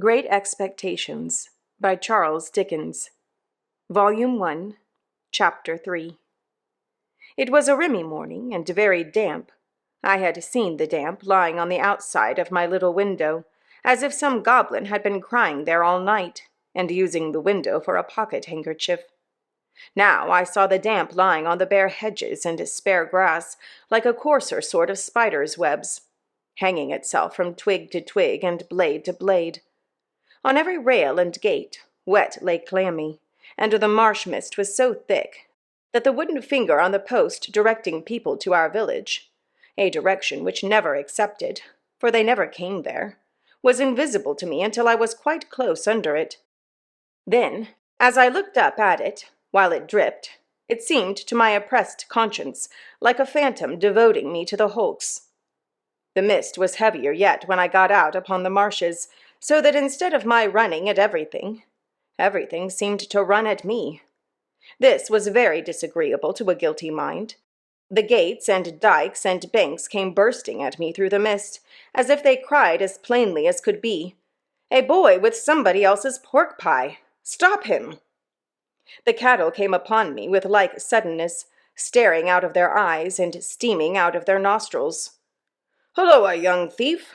Great Expectations by Charles Dickens. Volume 1, Chapter 3. It was a rimy morning and very damp. I had seen the damp lying on the outside of my little window, as if some goblin had been crying there all night, and using the window for a pocket-handkerchief. Now I saw the damp lying on the bare hedges and spare grass, like a coarser sort of spider's webs, hanging itself from twig to twig and blade to blade. On every rail and gate, wet lay clammy, and the marsh mist was so thick that the wooden finger on the post directing people to our village, a direction which never accepted, for they never came there, was invisible to me until I was quite close under it. Then, as I looked up at it, while it dripped, it seemed to my oppressed conscience like a phantom devoting me to the hulks. The mist was heavier yet when I got out upon the marshes, so that instead of my running at everything seemed to run at me. This was very disagreeable to a guilty mind. The gates and dikes and banks came bursting at me through the mist, as if they cried as plainly as could be, "A boy with somebody else's pork pie! Stop him!" The cattle came upon me with like suddenness, staring out of their eyes and steaming out of their nostrils. "Hulloa, young thief!"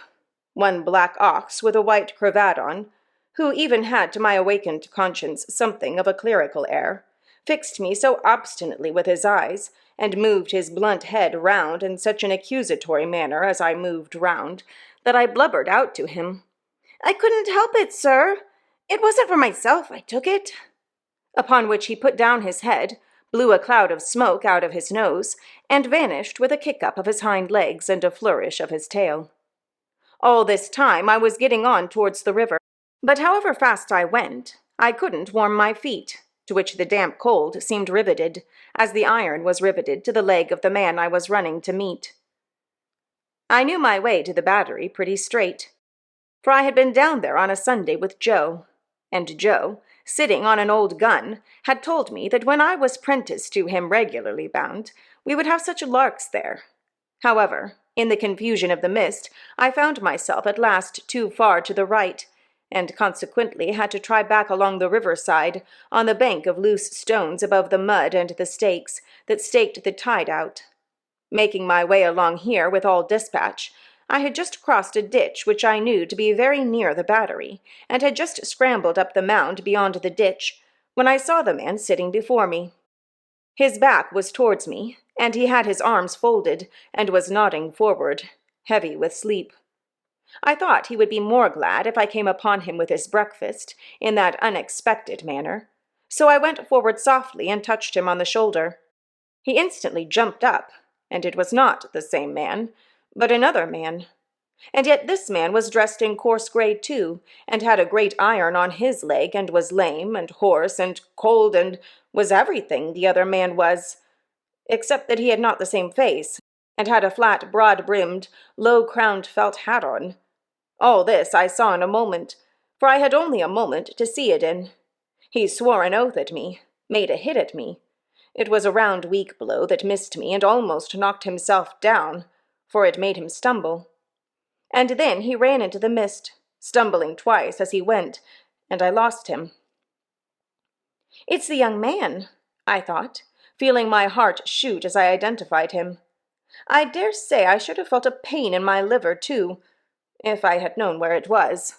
One black ox with a white cravat on, who even had to my awakened conscience something of a clerical air, fixed me so obstinately with his eyes, and moved his blunt head round in such an accusatory manner as I moved round, that I blubbered out to him, "I couldn't help it, sir. It wasn't for myself I took it." Upon which he put down his head, blew a cloud of smoke out of his nose, and vanished with a kick-up of his hind legs and a flourish of his tail. All this time I was getting on towards the river, but however fast I went, I couldn't warm my feet, to which the damp cold seemed riveted, as the iron was riveted to the leg of the man I was running to meet. I knew my way to the Battery pretty straight, for I had been down there on a Sunday with Joe, and Joe, sitting on an old gun, had told me that when I was prenticed to him regularly bound, we would have such larks there. However, in the confusion of the mist, I found myself at last too far to the right, and consequently had to try back along the riverside, on the bank of loose stones above the mud and the stakes that staked the tide out. Making my way along here with all dispatch, I had just crossed a ditch which I knew to be very near the Battery, and had just scrambled up the mound beyond the ditch, when I saw the man sitting before me. His back was towards me, and he had his arms folded, and was nodding forward, heavy with sleep. I thought he would be more glad if I came upon him with his breakfast, in that unexpected manner, so I went forward softly and touched him on the shoulder. He instantly jumped up, and it was not the same man, but another man. And yet this man was dressed in coarse grey too, and had a great iron on his leg, and was lame, and hoarse, and cold, and was everything the other man was, except that he had not the same face, and had a flat, broad-brimmed, low-crowned felt hat on. All this I saw in a moment, for I had only a moment to see it in. He swore an oath at me, made a hit at me. It was a round, weak blow that missed me and almost knocked himself down, for it made him stumble. And then he ran into the mist, stumbling twice as he went, and I lost him. "It's the young man," I thought, feeling my heart shoot as I identified him. I dare say I should have felt a pain in my liver, too, if I had known where it was.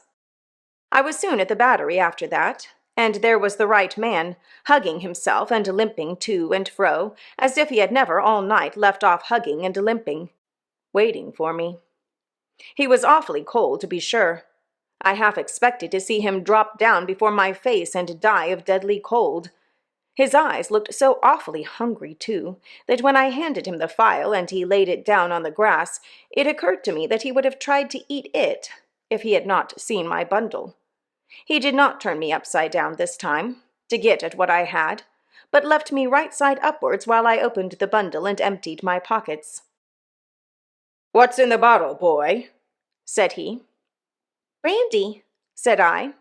I was soon at the Battery after that, and there was the right man, hugging himself and limping to and fro, as if he had never all night left off hugging and limping, waiting for me. He was awfully cold, to be sure. I half expected to see him drop down before my face and die of deadly cold. His eyes looked so awfully hungry, too, that when I handed him the file and he laid it down on the grass, it occurred to me that he would have tried to eat it if he had not seen my bundle. He did not turn me upside down this time, to get at what I had, but left me right side upwards while I opened the bundle and emptied my pockets. "What's in the bottle, boy?" said he. "Brandy," said I.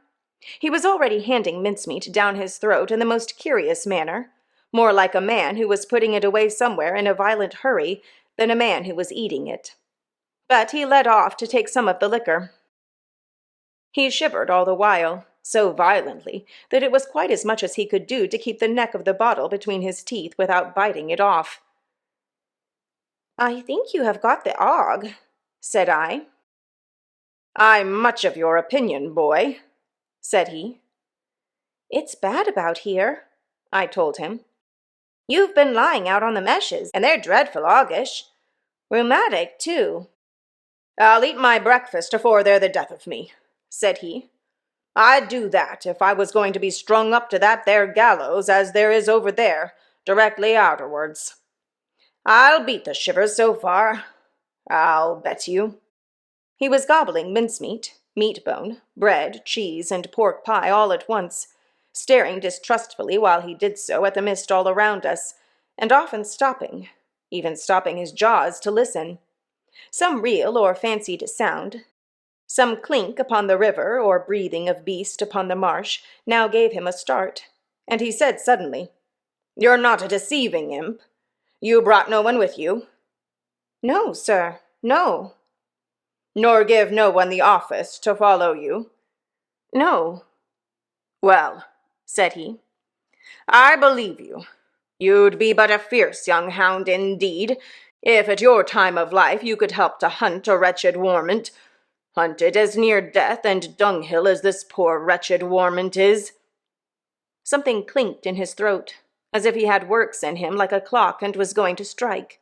He was already handing mincemeat down his throat in the most curious manner, more like a man who was putting it away somewhere in a violent hurry than a man who was eating it. But he led off to take some of the liquor. He shivered all the while, so violently that it was quite as much as he could do to keep the neck of the bottle between his teeth without biting it off. "I think you have got the ague," said I. "I'm much of your opinion, boy," said he. "It's bad about here," I told him. "You've been lying out on the meshes, and they're dreadful aguish. Rheumatic, too." "I'll eat my breakfast afore they're the death of me," said he. "I'd do that if I was going to be strung up to that there gallows as there is over there, directly arterwards. I'll beat the shivers so far, I'll bet you." He was gobbling mincemeat, meat-bone, bread, cheese, and pork pie all at once, staring distrustfully while he did so at the mist all around us, and often stopping, even stopping his jaws to listen. Some real or fancied sound, some clink upon the river or breathing of beast upon the marsh, now gave him a start, and he said suddenly, "You're not a deceiving imp? You brought no one with you?" "No, sir, no." "Nor give no one the office to follow you?" "No." "Well," said he, "I believe you. You'd be but a fierce young hound indeed, if at your time of life you could help to hunt a wretched warmint, hunted as near death and dunghill as this poor wretched warmint is." Something clinked in his throat, as if he had works in him like a clock and was going to strike,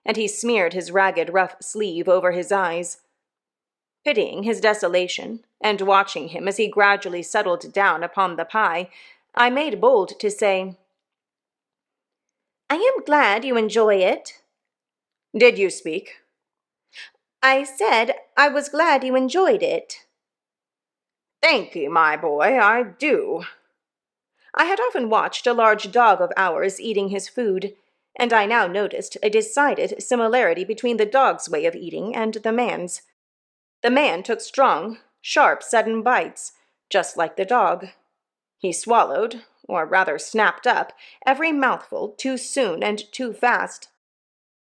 and he smeared his ragged rough sleeve over his eyes. Pitying his desolation, and watching him as he gradually settled down upon the pie, I made bold to say, "I am glad you enjoy it." "Did you speak?" "I said I was glad you enjoyed it." "Thank'ee, my boy, I do." I had often watched a large dog of ours eating his food, and I now noticed a decided similarity between the dog's way of eating and the man's. The man took strong, sharp, sudden bites, just like the dog. He swallowed, or rather snapped up, every mouthful too soon and too fast.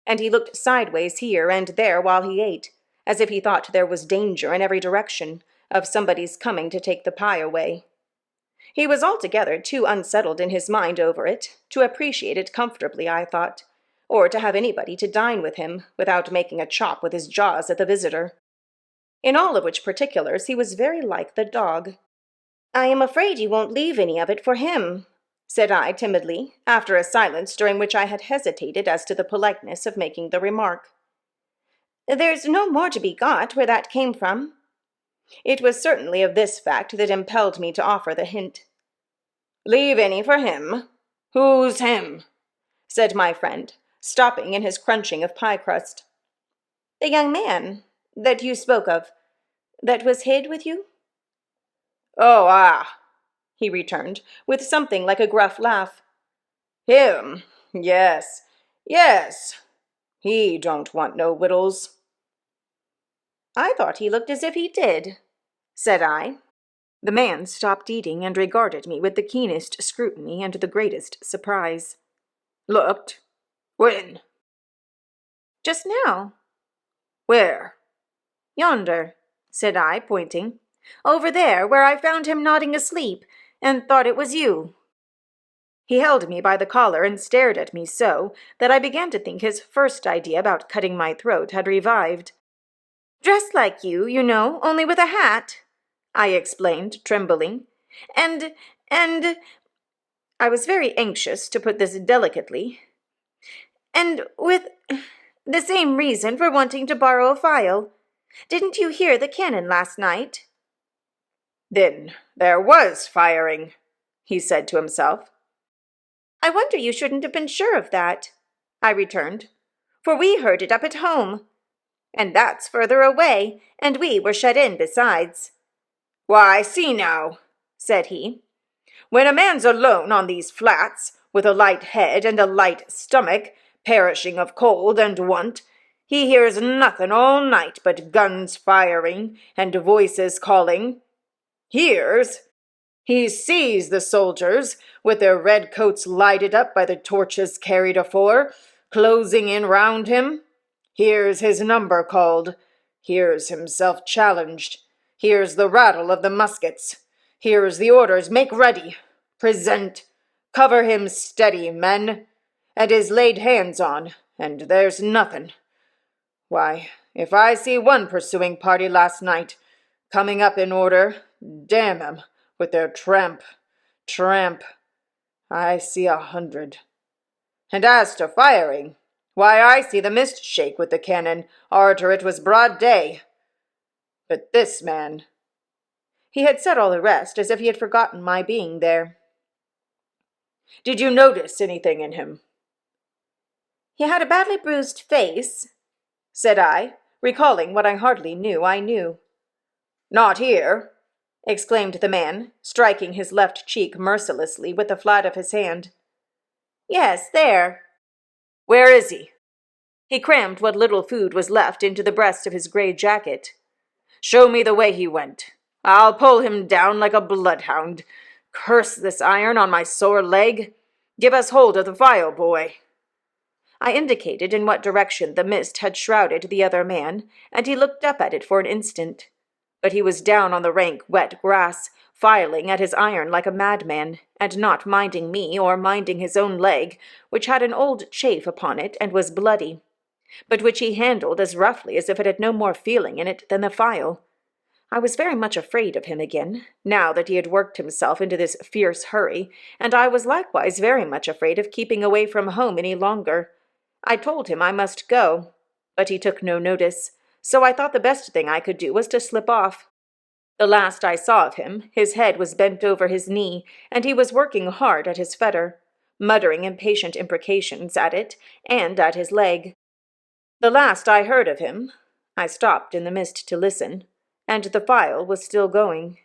And he looked sideways here and there while he ate, as if he thought there was danger in every direction, of somebody's coming to take the pie away. He was altogether too unsettled in his mind over it to appreciate it comfortably, I thought, or to have anybody to dine with him without making a chop with his jaws at the visitor. In all of which particulars he was very like the dog. "I am afraid you won't leave any of it for him," said I timidly, after a silence during which I had hesitated as to the politeness of making the remark. "There's no more to be got where that came from." It was certainly of this fact that impelled me to offer the hint. "Leave any for him? Who's him?" said my friend, stopping in his crunching of pie crust. "The young man that you spoke of, that was hid with you?" "Oh, ah," he returned, with something like a gruff laugh. "Him? Yes, yes. He don't want no wittles." "I thought he looked as if he did," said I. The man stopped eating and regarded me with the keenest scrutiny and the greatest surprise. "Looked? When?" "Just now." "Where?" "Yonder," said I, pointing. "Over there, where I found him nodding asleep, and thought it was you." He held me by the collar and stared at me so that I began to think his first idea about cutting my throat had revived. "Dressed like you know, only with a hat," I explained, trembling. And I was very anxious to put this delicately. "And with the same reason for wanting to borrow a file. Didn't you hear the cannon last night?" "Then there was firing," he said to himself. "I wonder you shouldn't have been sure of that," I returned, "for we heard it up at home. And that's further away, and we were shut in besides." "Why, see now," said he, "when a man's alone on these flats, with a light head and a light stomach, perishing of cold and want, he hears nothing all night but guns firing and voices calling. Hears? He sees the soldiers, with their red coats lighted up by the torches carried afore, closing in round him. Hears his number called, hears himself challenged, Here's the rattle of the muskets. Here's the orders. Make ready. Present. Cover him steady, men. And is laid hands on, and there's nothing. Why, if I see one pursuing party last night, coming up in order, damn 'em, with their tramp, I see 100. And as to firing, why, I see the mist shake with the cannon, arter it was broad day. But this man—" He had said all the rest as if he had forgotten my being there. "Did you notice anything in him?" "He had a badly bruised face," said I, recalling what I hardly knew I knew. "Not here!" exclaimed the man, striking his left cheek mercilessly with the flat of his hand. "Yes, there." "Where is he?" He crammed what little food was left into the breast of his gray jacket. "Show me the way he went. I'll pull him down like a bloodhound. Curse this iron on my sore leg. Give us hold of the file, boy." I indicated in what direction the mist had shrouded the other man, and he looked up at it for an instant. But he was down on the rank, wet grass, filing at his iron like a madman, and not minding me or minding his own leg, which had an old chafe upon it and was bloody, but which he handled as roughly as if it had no more feeling in it than the file. I was very much afraid of him again, now that he had worked himself into this fierce hurry, and I was likewise very much afraid of keeping away from home any longer. I told him I must go, but he took no notice, so I thought the best thing I could do was to slip off. The last I saw of him, his head was bent over his knee, and he was working hard at his fetter, muttering impatient imprecations at it and at his leg. The last I heard of him, I stopped in the mist to listen, and the file was still going.